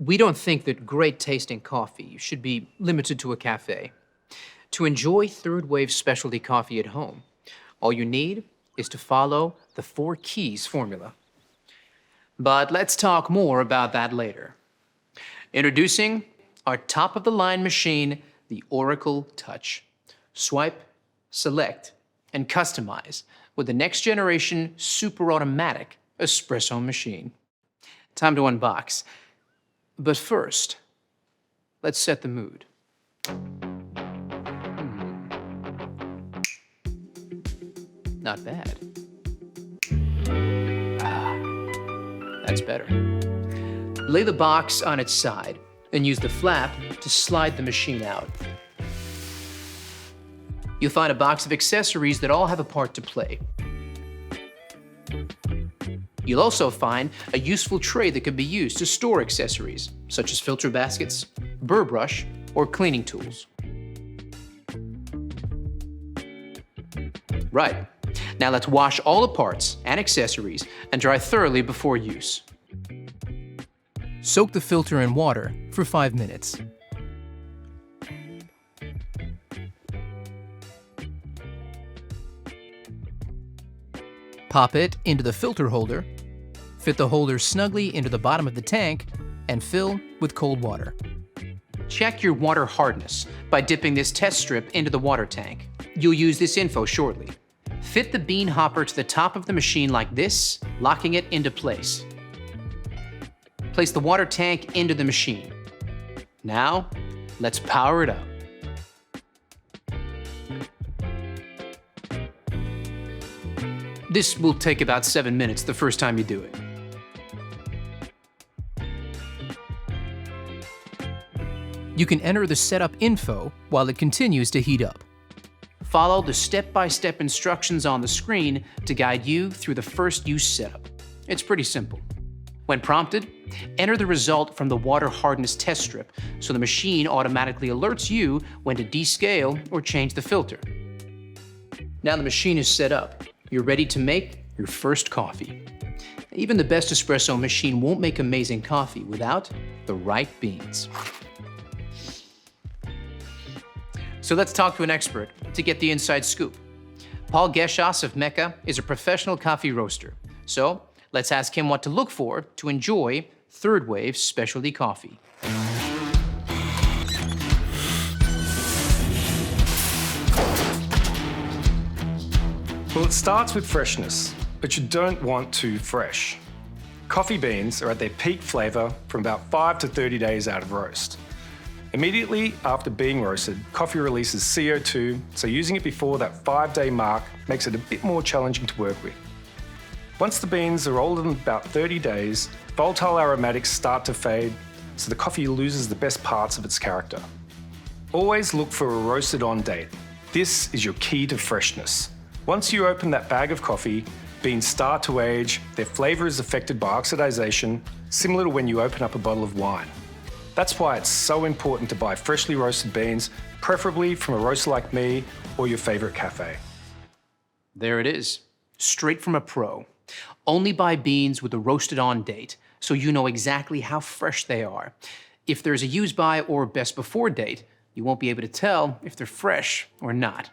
We don't think that great tasting coffee should be limited to a cafe. To enjoy third wave specialty coffee at home, all you need is to follow the 4 keys formula. But let's talk more about that later. Introducing our top-of-the-line machine, the Oracle Touch. Swipe, select, and customize with the next-generation super automatic espresso machine. Time to unbox. But first, let's set the mood. Not bad. That's better. Lay the box on its side and use the flap to slide the machine out. You'll find a box of accessories that all have a part to play. You'll also find a useful tray that can be used to store accessories, such as filter baskets, burr brush, or cleaning tools. Right. Now let's wash all the parts and accessories and dry thoroughly before use. Soak the filter in water for 5 minutes. Pop it into the filter holder, fit the holder snugly into the bottom of the tank, and fill with cold water. Check your water hardness by dipping this test strip into the water tank. You'll use this info shortly. Fit the bean hopper to the top of the machine like this, locking it into place. Place the water tank into the machine. Now, let's power it up. This will take about 7 minutes the first time you do it. You can enter the setup info while it continues to heat up. Follow the step-by-step instructions on the screen to guide you through the first use setup. It's pretty simple. When prompted, enter the result from the water hardness test strip so the machine automatically alerts you when to descale or change the filter. Now the machine is set up. You're ready to make your first coffee. Even the best espresso machine won't make amazing coffee without the right beans. So let's talk to an expert to get the inside scoop. Paul Geshas of Mecca is a professional coffee roaster. So let's ask him what to look for to enjoy third wave specialty coffee. Well, it starts with freshness, but you don't want too fresh. Coffee beans are at their peak flavour from about 5 to 30 days out of roast. Immediately after being roasted, coffee releases CO2, so using it before that 5-day mark makes it a bit more challenging to work with. Once the beans are older than about 30 days, volatile aromatics start to fade, so the coffee loses the best parts of its character. Always look for a roasted on date. This is your key to freshness. Once you open that bag of coffee, beans start to age, their flavour is affected by oxidation, similar to when you open up a bottle of wine. That's why it's so important to buy freshly roasted beans, preferably from a roaster like me or your favourite cafe. There it is, straight from a pro. Only buy beans with a roasted on date, so you know exactly how fresh they are. If there's a use by or best before date, you won't be able to tell if they're fresh or not.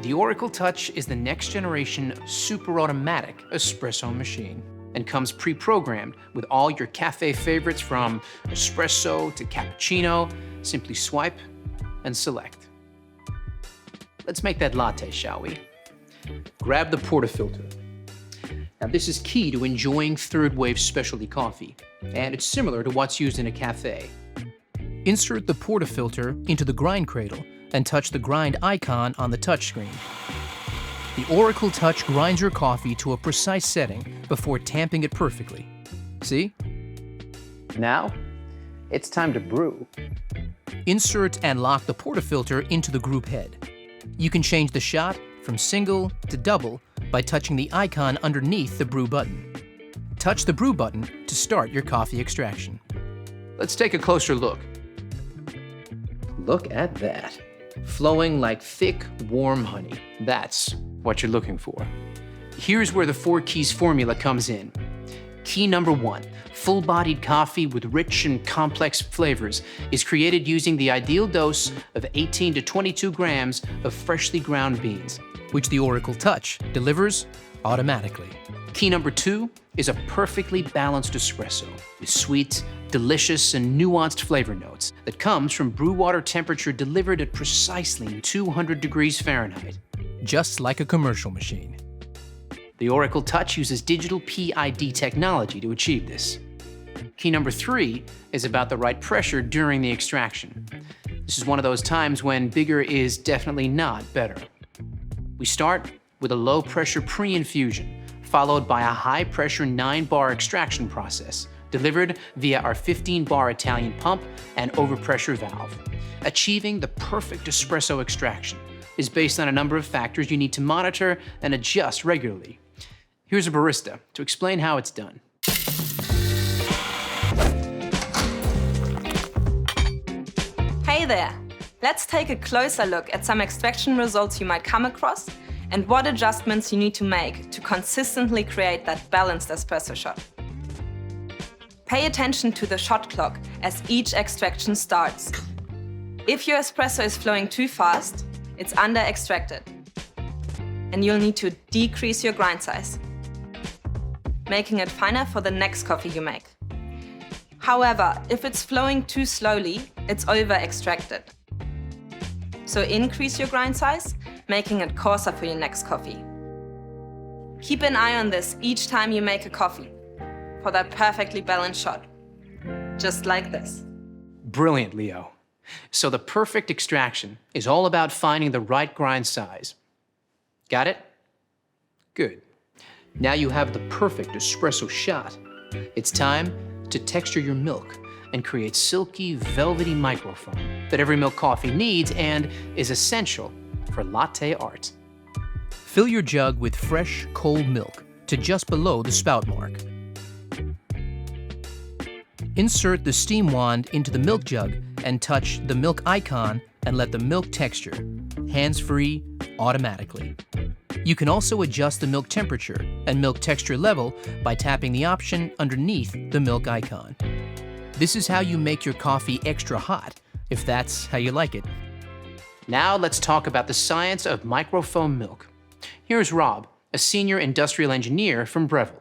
The Oracle Touch is the next generation super automatic espresso machine and comes pre-programmed with all your cafe favorites from espresso to cappuccino. Simply swipe and select. Let's make that latte, shall we? Grab the portafilter. Now this is key to enjoying third wave specialty coffee, and it's similar to what's used in a cafe. Insert the portafilter into the grind cradle and touch the grind icon on the touchscreen. The Oracle Touch grinds your coffee to a precise setting before tamping it perfectly. See? Now, it's time to brew. Insert and lock the portafilter into the group head. You can change the shot from single to double by touching the icon underneath the brew button. Touch the brew button to start your coffee extraction. Let's take a closer look. Look at that. Flowing like thick, warm honey. That's what you're looking for. Here's where the 4 keys formula comes in. Key number 1, full-bodied coffee with rich and complex flavors is created using the ideal dose of 18 to 22 grams of freshly ground beans, which the Oracle Touch delivers automatically. Key number 2 is a perfectly balanced espresso with sweet, delicious, and nuanced flavor notes that comes from brew water temperature delivered at precisely 200 degrees Fahrenheit, just like a commercial machine. The Oracle Touch uses digital PID technology to achieve this. Key number 3 is about the right pressure during the extraction. This is one of those times when bigger is definitely not better. We start with a low-pressure pre-infusion, followed by a high-pressure 9-bar extraction process, delivered via our 15-bar Italian pump and overpressure valve. Achieving the perfect espresso extraction is based on a number of factors you need to monitor and adjust regularly. Here's a barista to explain how it's done. Hey there! Let's take a closer look at some extraction results you might come across and what adjustments you need to make to consistently create that balanced espresso shot. Pay attention to the shot clock as each extraction starts. If your espresso is flowing too fast, it's under-extracted, and you'll need to decrease your grind size, making it finer for the next coffee you make. However, if it's flowing too slowly, it's over-extracted. So increase your grind size, making it coarser for your next coffee. Keep an eye on this each time you make a coffee for that perfectly balanced shot, just like this. Brilliant, Leo. So the perfect extraction is all about finding the right grind size. Got it? Good. Now you have the perfect espresso shot. It's time to texture your milk and create silky, velvety microfoam that every milk coffee needs and is essential for latte art. Fill your jug with fresh, cold milk to just below the spout mark. Insert the steam wand into the milk jug and touch the milk icon and let the milk texture, hands-free, automatically. You can also adjust the milk temperature and milk texture level by tapping the option underneath the milk icon. This is how you make your coffee extra hot, if that's how you like it. Now let's talk about the science of microfoam milk. Here's Rob, a senior industrial engineer from Breville.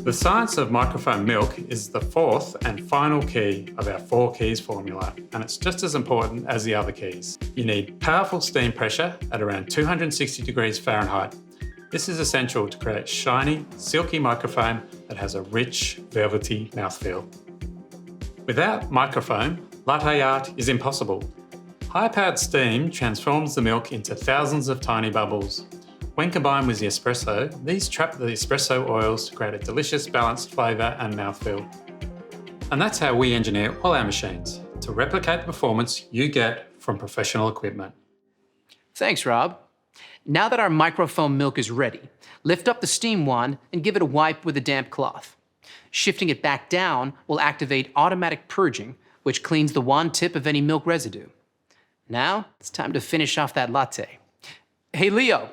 The science of microfoam milk is the fourth and final key of our 4 keys formula, and it's just as important as the other keys. You need powerful steam pressure at around 260 degrees Fahrenheit. This is essential to create shiny, silky microfoam that has a rich, velvety mouthfeel. Without microfoam, latte art is impossible. High-powered steam transforms the milk into thousands of tiny bubbles. When combined with the espresso, these trap the espresso oils to create a delicious balanced flavour and mouthfeel. And that's how we engineer all our machines, to replicate the performance you get from professional equipment. Thanks, Rob. Now that our microfoam milk is ready, lift up the steam wand and give it a wipe with a damp cloth. Shifting it back down will activate automatic purging, which cleans the wand tip of any milk residue. Now, it's time to finish off that latte. Hey, Leo,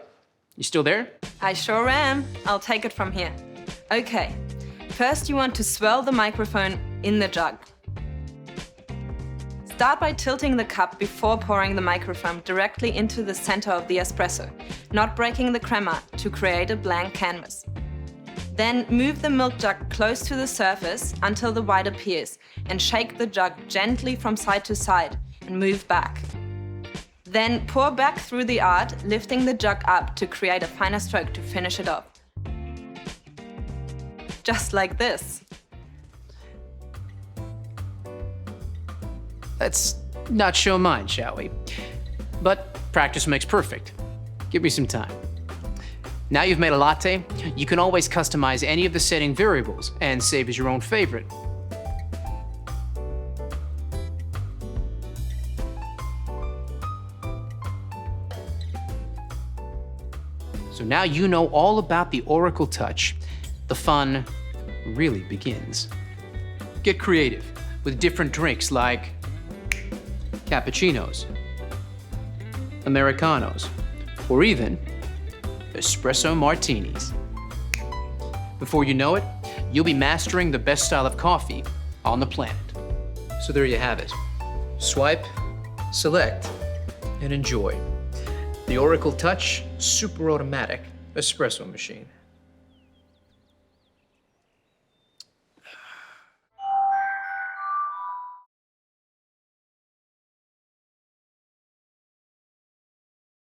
you still there? I sure am. I'll take it from here. Okay, first you want to swirl the microphone in the jug. Start by tilting the cup before pouring the microfoam directly into the center of the espresso, not breaking the crema to create a blank canvas. Then move the milk jug close to the surface until the white appears and shake the jug gently from side to side and move back. Then pour back through the art, lifting the jug up to create a finer stroke to finish it off. Just like this. Let's not show mine, shall we? But practice makes perfect. Give me some time. Now you've made a latte, you can always customize any of the setting variables and save as your own favorite. So now you know all about the Oracle Touch. The fun really begins. Get creative with different drinks like cappuccinos, Americanos, or even espresso martinis. Before you know it, you'll be mastering the best style of coffee on the planet. So there you have it. Swipe, select, and enjoy. The Oracle Touch Super Automatic Espresso Machine.